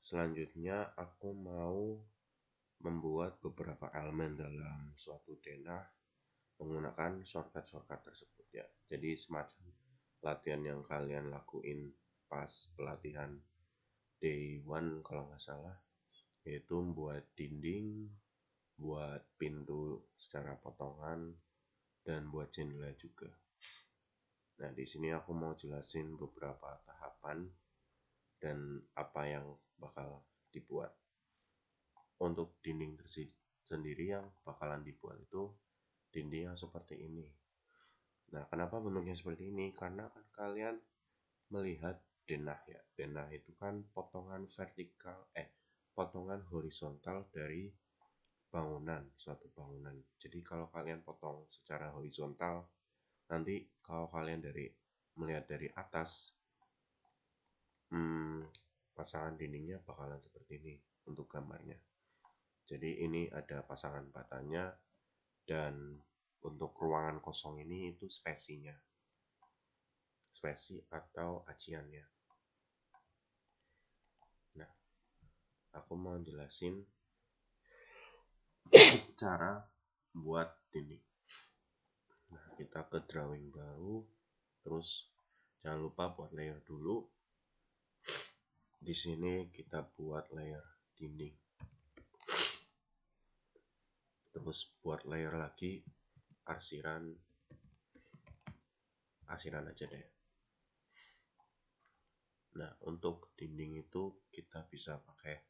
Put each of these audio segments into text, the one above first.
Selanjutnya aku mau membuat beberapa elemen dalam suatu denah menggunakan shortcut tersebut ya. Jadi semacam latihan yang kalian lakuin pas pelatihan day one kalau nggak salah, yaitu buat dinding, buat pintu secara potongan, dan buat jendela juga. Nah, di sini aku mau jelasin beberapa tahapan dan apa yang bakal dibuat. Untuk dinding sendiri yang bakalan dibuat itu dinding yang seperti ini. Nah, kenapa bentuknya seperti ini? Karena kan kalian melihat denah ya. Denah itu kan potongan horizontal dari suatu bangunan. Jadi kalau kalian potong secara horizontal, nanti kalau kalian melihat dari atas, pasangan dindingnya bakalan seperti ini untuk gambarnya. Jadi ini ada pasangan batanya, dan untuk ruangan kosong ini itu spesi atau aciannya. Nah, aku mau jelasin cara buat dinding. Nah, kita ke drawing baru, terus jangan lupa buat layer dulu. Di sini kita buat layer dinding, terus buat layer lagi arsiran aja deh. Nah, untuk dinding itu kita bisa pakai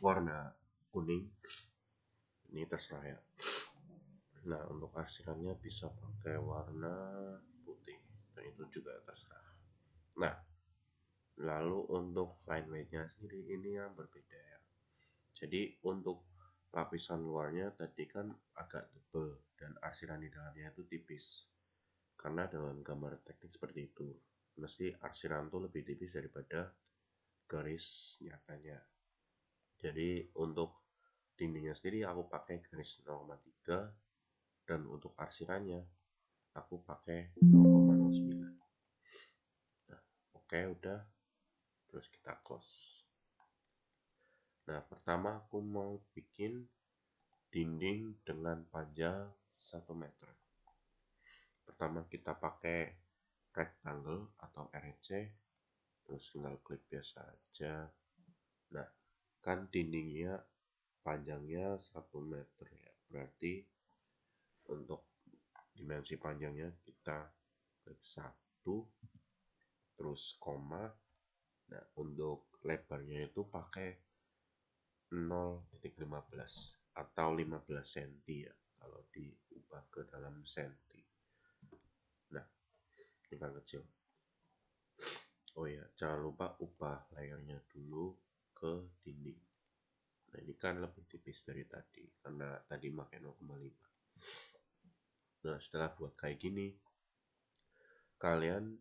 warna kuning, ini terserah ya. Nah, untuk arsirannya bisa pakai warna putih, dan itu juga terserah. Nah, lalu untuk line weight-nya sendiri ini yang berbeda ya. Jadi untuk lapisan luarnya tadi kan agak tebal dan arsiran di dalamnya itu tipis. Karena dalam gambar teknik seperti itu, mesti arsiran itu lebih tipis daripada garis nyatanya. Jadi untuk dindingnya sendiri aku pakai garis 0,3, dan untuk arsirannya aku pakai 0,09. Nah, oke, udah. Terus kita close. Nah, pertama aku mau bikin dinding dengan panjang 1 meter. Pertama kita pakai rectangle atau RC, terus tinggal klik biasa aja. Nah, kan dindingnya panjangnya 1 meter ya, berarti untuk dimensi panjangnya kita klik 1, terus koma. Nah, untuk lebarnya itu pakai 0,15 atau 15 cm ya, kalau diubah ke dalam senti. Nah, ini kan kecil. Oh ya, jangan lupa ubah layernya dulu ke dinding. Nah, ini kan lebih tipis dari tadi karena tadi pakai 0,5. Nah, setelah buat kayak gini, kalian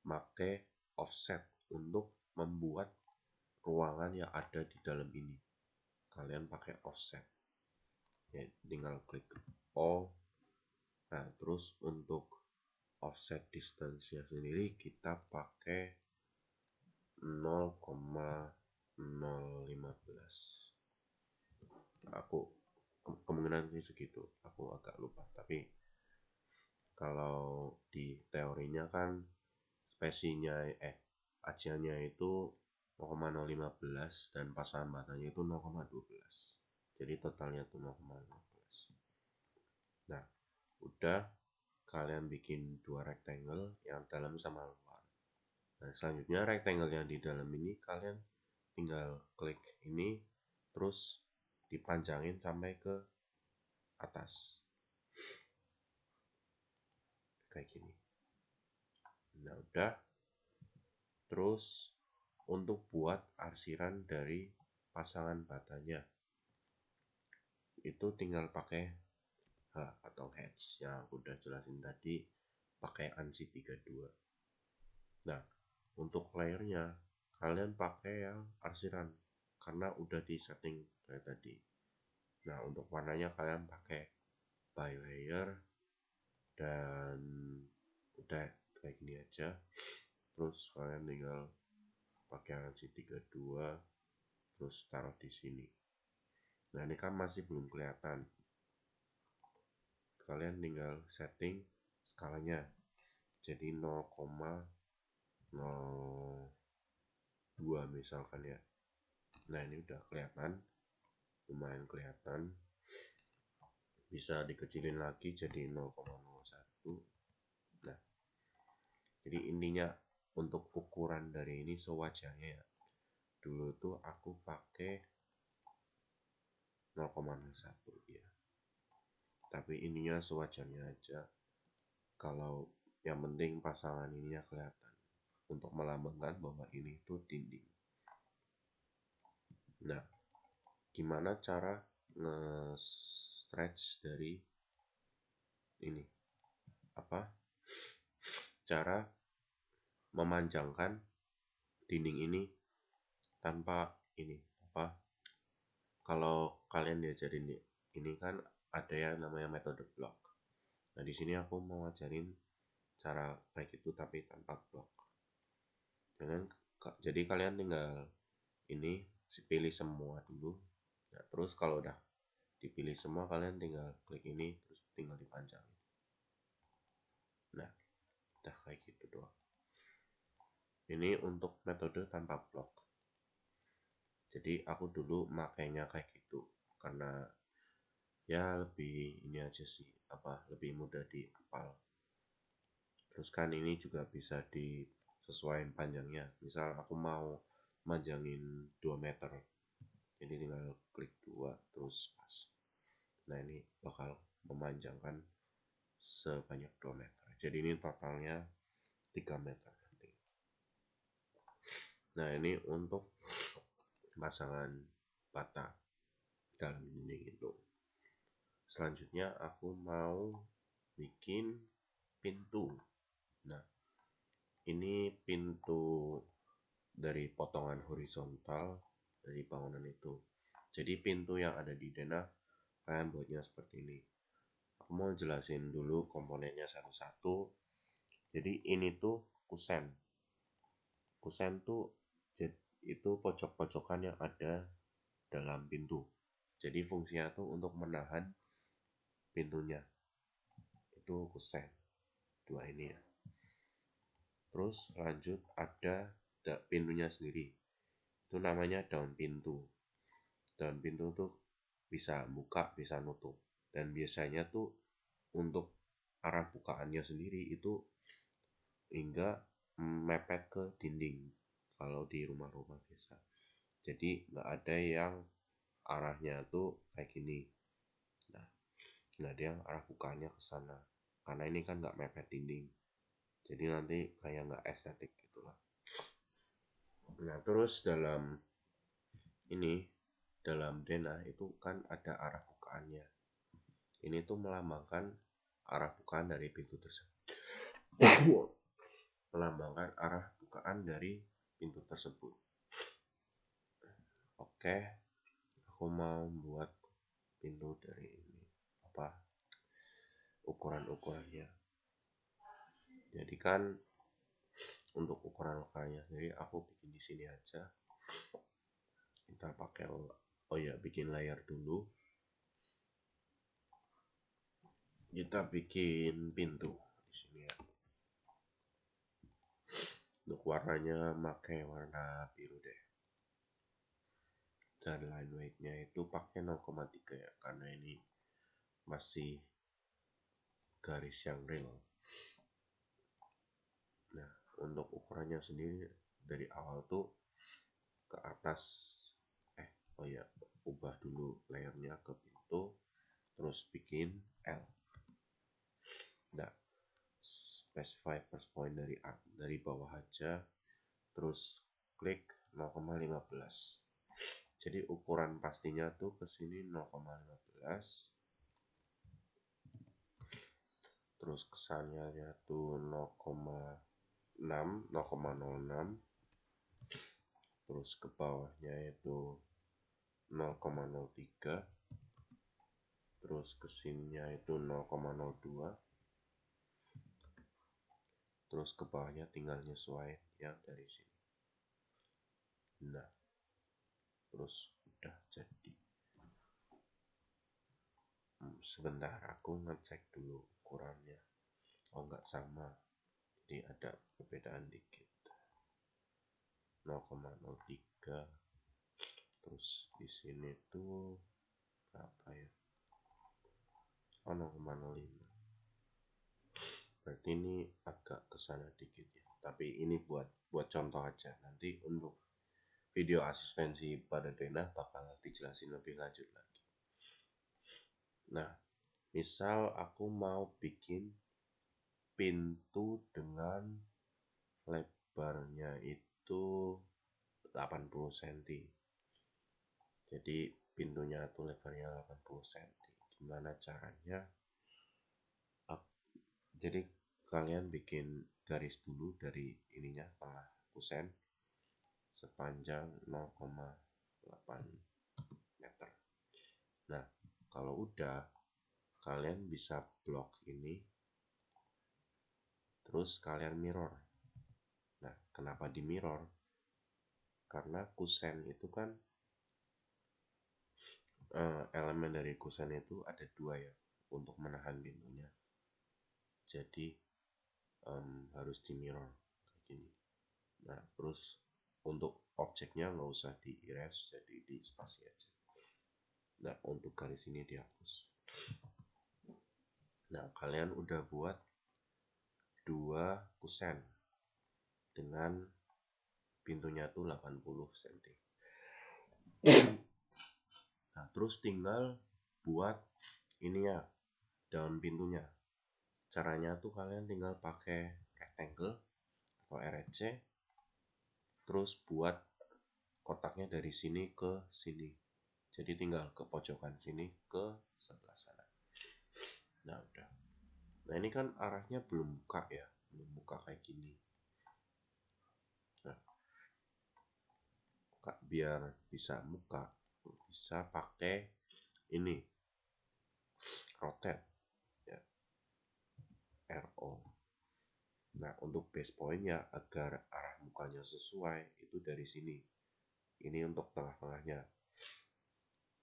pakai offset untuk membuat ruangan yang ada di dalam ini. Kalian pakai offset ya, tinggal klik O. Nah, terus untuk offset distance-nya sendiri kita pakai 0,015. Aku kemungkinan sih segitu, aku agak lupa, tapi kalau di teorinya kan spesinya aciannya itu 0,015 dan pasangan batanya itu 0,12, jadi totalnya itu 0,15. Nah, udah, kalian bikin 2 rectangle yang dalam sama luar. Nah, selanjutnya rectangle yang di dalam ini kalian tinggal klik ini, terus dipanjangin sampai ke atas kayak gini. Nah, udah. Terus untuk buat arsiran dari pasangan batanya itu tinggal pakai H atau hatch yang aku udah jelasin tadi, pakai ANSI 32. Nah, untuk layernya kalian pakai yang arsiran karena udah di setting kayak tadi. Nah, untuk warnanya kalian pakai by layer, dan udah kayak gini aja. Terus kalian tinggal pakai ANSI 32, terus taruh di sini. Nah ini kan masih belum kelihatan, kalian tinggal setting skalanya jadi 0,02 misalkan ya. Nah ini udah kelihatan, lumayan kelihatan. Bisa dikecilin lagi jadi 0,01. Nah jadi intinya untuk ukuran dari ini sewajarnya ya. Dulu tuh aku pakai 0,01 ya, tapi ininya sewajarnya aja. Kalau yang penting pasangan ininya kelihatan untuk melambangkan bahwa ini tuh dinding. Nah gimana cara nge-stretch dari ini, apa cara memanjangkan dinding ini tanpa ini, apa kalau kalian diajarin ini kan ada yang namanya metode block. Nah di sini aku mau ngajarin cara kayak gitu tapi tanpa block. Jadi kalian tinggal ini pilih semua dulu. Nah terus kalau udah dipilih semua, kalian tinggal klik ini terus tinggal dipanjangin. Nah udah kayak gitu doang. Ini untuk metode tanpa blok. Jadi aku dulu makainya kayak gitu karena ya lebih ini aja sih, apa lebih mudah dihafal. Terus kan ini juga bisa disesuaikan panjangnya. Misal aku mau manjangin 2 meter, jadi tinggal klik 2 terus pas. Nah ini bakal memanjangkan sebanyak 2 meter. Jadi ini totalnya 3 meter. Nah ini untuk pasangan bata dalam dinding itu. Selanjutnya aku mau bikin pintu. Nah ini pintu dari potongan horizontal dari bangunan itu. Jadi pintu yang ada di denah kalian buatnya seperti ini. Aku mau jelasin dulu komponennya satu-satu. Jadi ini tuh kusen. Kusen tuh itu pojok-pojokan yang ada dalam pintu. Jadi fungsinya tuh untuk menahan pintunya. Itu kusen. Dua ini ya. Terus lanjut ada pintunya sendiri. Itu namanya daun pintu. Daun pintu tuh bisa buka, bisa nutup. Dan biasanya tuh untuk arah bukaannya sendiri itu hingga mepet ke dinding kalau di rumah-rumah biasa. Jadi nggak ada yang arahnya tuh kayak gini. Nah, nggak ada yang arah bukaannya ke sana karena ini kan nggak mepet dinding. Jadi nanti kayak nggak estetik gitulah. Nah terus dalam denah itu kan ada arah bukaannya. Ini tuh melambangkan arah bukaan dari pintu tersebut. Melambangkan arah bukaan dari pintu tersebut. Oke, aku mau buat pintu dari ini, apa ukuran-ukurannya. Jadi kan untuk ukuran-ukurannya sendiri aku bikin di sini aja. Kita pakai bikin layar dulu. Kita bikin pintu di sini ya. Untuk warnanya pakai warna biru deh. Dan line weight-nya itu pakai 0,3 ya karena ini masih garis yang real. Nah, untuk ukurannya sendiri dari awal tuh ke atas ubah dulu layernya ke pintu terus bikin L. Nah, specify first point dari bawah aja terus klik 0,15. Jadi ukuran pastinya tuh ke sini 0,15. Terus kesannya tuh 0,06. Terus ke bawahnya itu 0,03. Terus kesininya itu 0,02. Terus ke bawahnya tinggal nyesuaiin yang dari sini. terus udah jadi. Sebentar aku ngecek dulu ukurannya. Oh enggak sama, jadi ada perbedaan dikit, 0,03. Terus di sini tuh berapa ya? Oh 0,05. Berarti ini agak kesana dikit ya, tapi ini buat contoh aja. Nanti untuk video asistensi pada Dena bakal dijelasin lebih lanjut lagi. Nah, misal aku mau bikin pintu dengan lebarnya itu 80 cm. Jadi pintunya tuh lebarnya 80 cm. Gimana caranya? Jadi kalian bikin garis dulu dari ininya tengah kusen sepanjang 0,8 meter. Nah, kalau udah, kalian bisa blok ini, terus kalian mirror. Nah, kenapa di mirror? Karena kusen itu kan elemen dari kusen itu ada dua ya untuk menahan pintunya. Jadi harus di mirror kayak gini. Nah, terus untuk objeknya nggak usah di erase, jadi di spasi aja. Nah, untuk garis ini dihapus. Nah, kalian udah buat dua kusen dengan pintunya tuh 80 cm. Nah, terus tinggal buat ini ya, daun pintunya. Caranya tuh kalian tinggal pakai rectangle atau RC, terus buat kotaknya dari sini ke sini. Jadi tinggal ke pojokan sini ke sebelah sana. Nah, udah. Nah, ini kan arahnya belum buka ya, belum buka kayak gini. Nah, biar bisa buka, bisa pakai ini, rotate ya, RO. Nah, untuk base pointnya agar arah mukanya sesuai itu dari sini. Ini untuk tengah-tengahnya.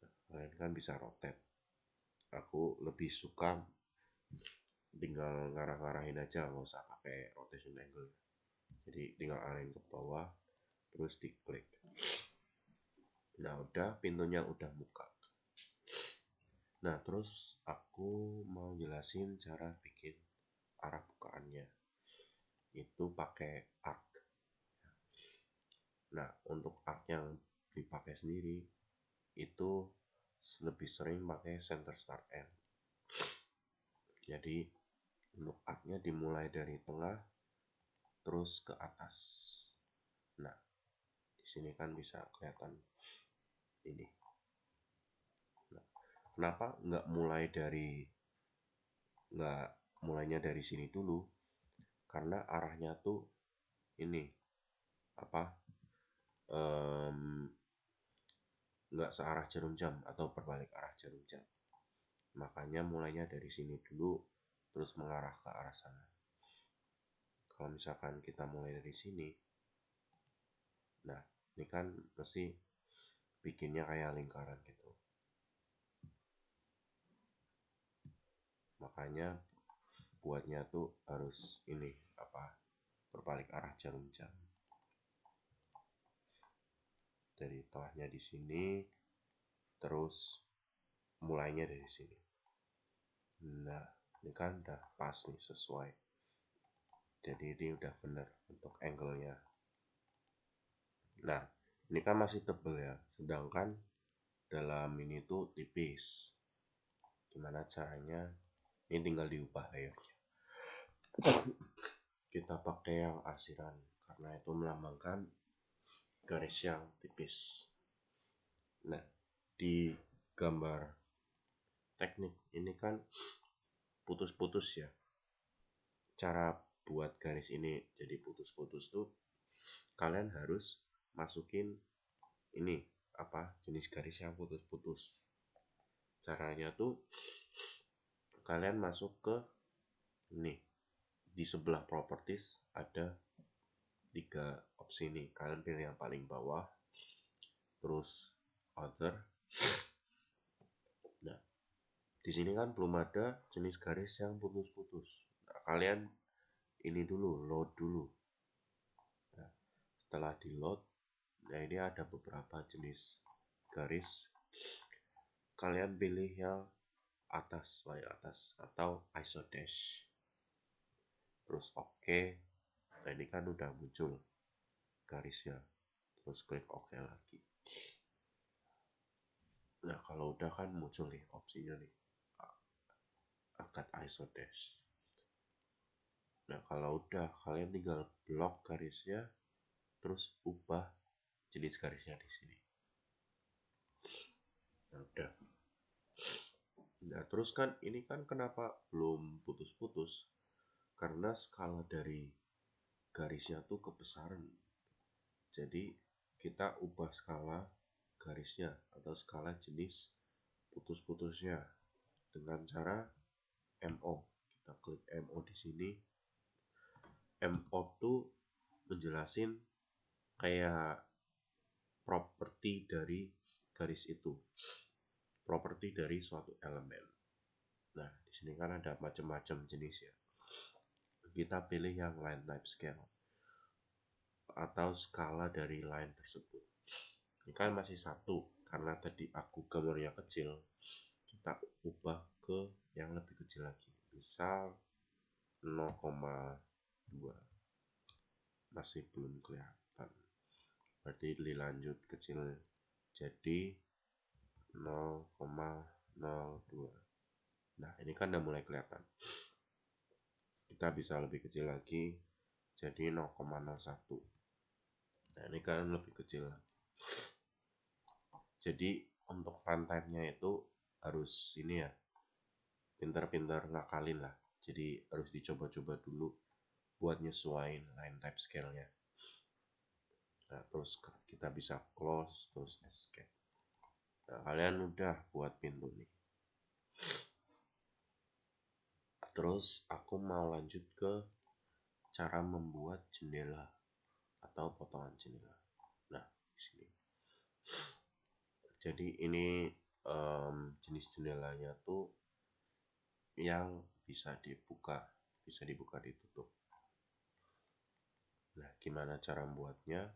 Nah, kalian kan bisa rotate. Aku lebih suka tinggal ngarah-ngarahin aja, nggak usah pakai rotation angle. Jadi tinggal arahin ke bawah, terus diklik. Nah, udah, pintunya udah buka. Nah, terus aku mau jelasin cara bikin arah bukaannya. Itu pakai arc. Nah, untuk arc yang dipakai sendiri itu lebih sering pakai center start end. Jadi untuk arc-nya dimulai dari tengah terus ke atas. Nah, di sini kan bisa kelihatan ini. Nah, kenapa nggak mulainya dari sini dulu? Karena arahnya tuh ini apa? Nggak searah jarum jam atau berbalik arah jarum jam. Makanya mulainya dari sini dulu terus mengarah ke arah sana. Kalau misalkan kita mulai dari sini, nah ini kan mesti bikinnya kayak lingkaran gitu. Makanya buatnya tuh harus ini apa, berbalik arah jarum jam. Dari tengahnya di sini, terus mulainya dari sini. Nah, ini kan udah pas nih, sesuai. Jadi ini udah benar untuk angle-nya. Nah, ini kan masih tebel ya, sedangkan dalam ini tuh tipis. Gimana caranya? Ini tinggal diubah layarnya. Kita pakai yang asiran karena itu melambangkan garis yang tipis. Nah, di gambar teknik ini kan putus-putus ya. Cara buat garis ini jadi putus-putus tuh kalian harus masukin ini apa, jenis garis yang putus-putus. Caranya tuh kalian masuk ke ini, di sebelah properties ada 3 opsi nih. Kalian pilih yang paling bawah, terus other. Nah, di sini kan belum ada jenis garis yang putus-putus. Nah, kalian ini dulu, load dulu. Nah, setelah di load, nah ini ada beberapa jenis garis. Kalian pilih yang atas, paling atas, atau iso dash. Terus oke. Nah, ini kan udah muncul garisnya. Terus klik oke lagi. Nah, kalau udah kan muncul nih opsinya nih, angkat iso dash. Nah, kalau udah kalian tinggal blok garisnya, terus ubah jenis garisnya di sini. Nah, udah. Nah, terus kan ini kan kenapa belum putus-putus? Karena skala dari garisnya tuh kebesaran. Jadi kita ubah skala garisnya atau skala jenis putus-putusnya dengan cara MO. Kita klik MO di sini. MO tuh menjelasin kayak properti dari garis itu, properti dari suatu elemen. Nah, di sini kan ada macam-macam jenis ya. Kita pilih yang line type scale atau skala dari line tersebut. Ini kan masih satu, karena tadi aku gambarnya kecil, kita ubah ke yang lebih kecil lagi. Misal 0,2, masih belum kelihatan. Berarti dilanjut kecil jadi 0,02. Nah, ini kan udah mulai kelihatan. Kita bisa lebih kecil lagi jadi 0,01. Nah, ini kan lebih kecil. Jadi untuk runtime-nya itu harus ini ya, pintar-pintar ngakalin lah. Jadi harus dicoba-coba dulu buat nyesuaiin line type scale-nya. Nah, terus kita bisa close, terus escape. Nah, kalian udah buat pintu nih. Terus aku mau lanjut ke cara membuat jendela atau potongan jendela. Nah, di sini. Jadi ini jenis jendelanya tuh yang bisa dibuka ditutup. Nah, gimana cara membuatnya?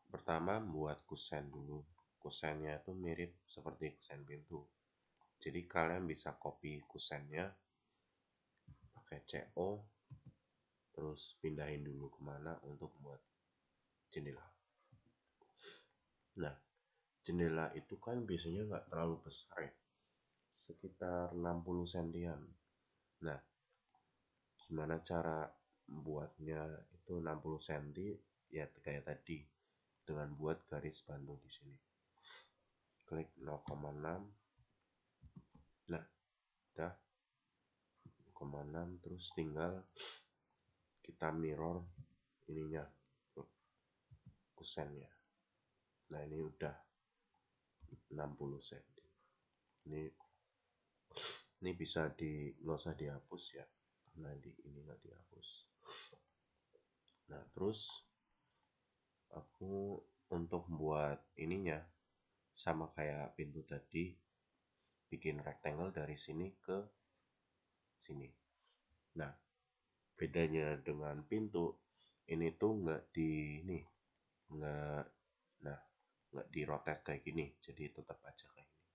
Pertama, buat kusen dulu. Kusennya itu mirip seperti kusen pintu. Jadi kalian bisa copy kusennya pakai CO, terus pindahin dulu kemana untuk buat jendela. Nah, jendela itu kan biasanya nggak terlalu besar ya, sekitar 60 sentian. Nah, gimana cara buatnya itu 60 cm? Ya kayak tadi, dengan buat garis bantu di sini. Klik 0,6. Nah, udah 0,6, terus tinggal kita mirror ininya, kusennya. Nah, ini udah 60 cm. Ini bisa nggak usah dihapus ya, karena ini nggak dihapus. Nah, terus aku untuk buat ininya sama kayak pintu tadi, bikin rectangle dari sini ke sini. Nah, bedanya dengan pintu ini tuh nggak di rotate kayak gini, jadi tetap aja kayak gini.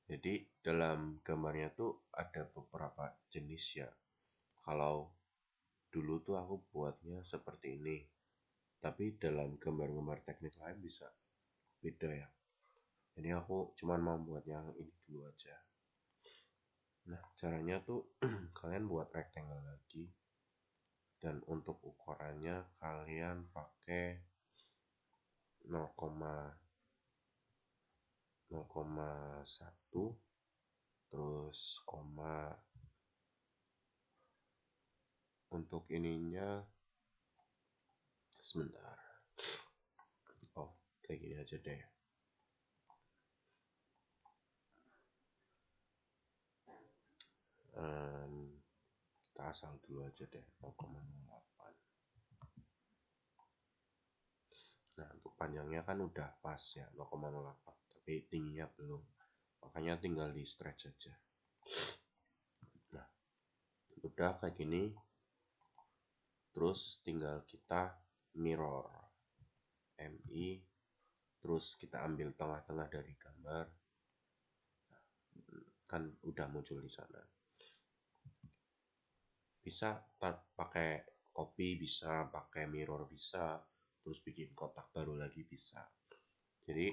Jadi dalam gambarnya tuh ada beberapa jenis ya. Kalau dulu tuh aku buatnya seperti ini, tapi dalam gambar-gambar teknik lain bisa beda ya. Jadi aku cuma mau buat yang ini dulu aja. Nah, caranya tuh kalian buat rectangle lagi, dan untuk ukurannya kalian pakai 0,1, terus koma. Untuk ininya sebentar, kayak gini aja deh. Kita asal dulu aja deh, 0,08. Nah, untuk panjangnya kan udah pas ya 0,08, tapi tingginya belum, makanya tinggal di stretch aja. Nah udah kayak gini, terus tinggal kita mirror MI, terus kita ambil tengah-tengah dari gambar, kan udah muncul di sana. Bisa pakai copy, bisa pakai mirror, bisa terus bikin kotak baru lagi bisa. Jadi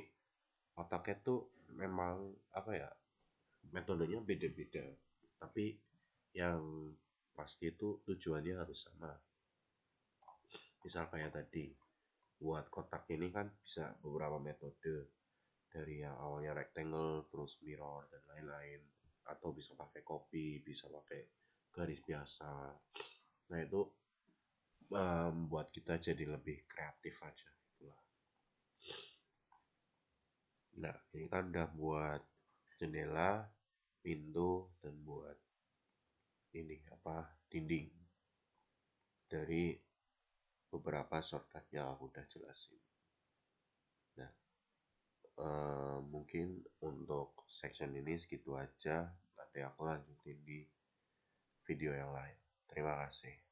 otaknya tuh memang apa ya, metodenya beda-beda, tapi yang pasti itu tujuannya harus sama. Misal kayak tadi buat kotak ini kan bisa beberapa metode, dari yang awalnya rectangle terus mirror dan lain-lain, atau bisa pakai copy, bisa pakai garis biasa. Nah itu membuat kita jadi lebih kreatif aja itulah. Nah ini kan udah buat jendela, pintu, dan buat ini apa, dinding, dari beberapa shortcut yang aku udah jelasin. Nah mungkin untuk section ini segitu aja, nanti aku lanjutin di video yang lain. Terima kasih.